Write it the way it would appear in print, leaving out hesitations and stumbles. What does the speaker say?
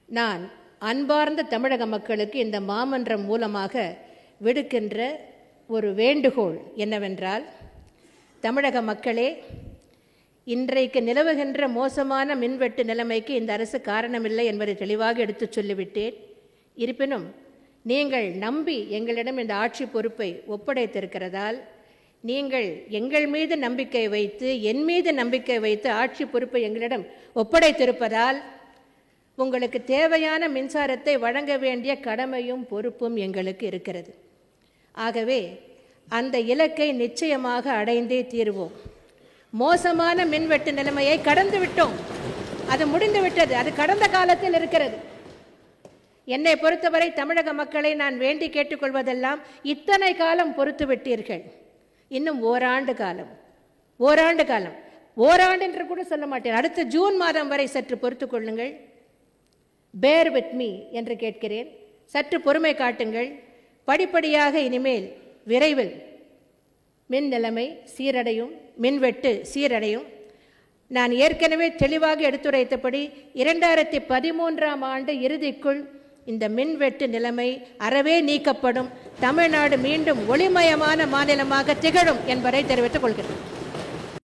நான் அன்பார்ந்த தமிழக மக்களுக்கு இந்த மாமன்றம் மூலமாக விடுக்கின்ற ஒரு வேண்டுகோள் என்னவென்றால், தமிழக மக்களே, இன்றைக்கு நிலவுகின்ற மோசமான மின்வெட்டு நிலைமைக்கு இந்த அரசு காரணமில்லை என்பதை தெளிவாக எடுத்துச் சொல்லிவிட்டேன். இருப்பினும் நீங்கள் நம்பி எங்களிடம் இந்த ஆட்சி பொறுப்பை ஒப்படைத்திருக்கிறதால், நீங்கள் எங்கள் மீது நம்பிக்கை வைத்து, என் மீது நம்பிக்கை வைத்து ஆட்சி பொறுப்பை எங்களிடம் ஒப்படைத்திருப்பதால் உங்களுக்கு தேவையான மின்சாரத்தை வழங்க வேண்டிய கடமையும் பொறுப்பும் எங்களுக்கு இருக்கிறது. ஆகவே அந்த இலக்கை நிச்சயமாக அடைந்தே தீர்வோம். மோசமான மின்வெட்டு நிலைமையை கடந்து விட்டோம். அது முடிந்து விட்டது. அது கடந்த காலத்தில் இருக்கிறது. என்னை பொறுத்தவரை தமிழக மக்களை நான் வேண்டி கேட்டுக்கொள்வதெல்லாம், இத்தனை காலம் பொறுத்து விட்டீர்கள், இன்னும் ஓராண்டு காலம், ஓராண்டு என்று கூட சொல்ல மாட்டேன், அடுத்த ஜூன் மாதம் வரை சற்று பொறுத்து கொள்ளுங்கள். பேர் வித் மீ என்று கேட்கிறேன். சற்று பொறுமை காட்டுங்கள். படிப்படியாக இனிமேல் விரைவில் மின் நிலைமை சீரடையும், மின்வெட்டு சீரடையும். நான் ஏற்கனவே தெளிவாக எடுத்துரைத்தபடி 2013ஆம் ஆண்டு இறுதிக்குள் இந்த மின்வெட்டு நிலைமை அறவே நீக்கப்படும். தமிழ்நாடு மீண்டும் ஒளிமயமான மாநிலமாக திகழும் என்பதை தெரிவித்துக் கொள்கிறேன்.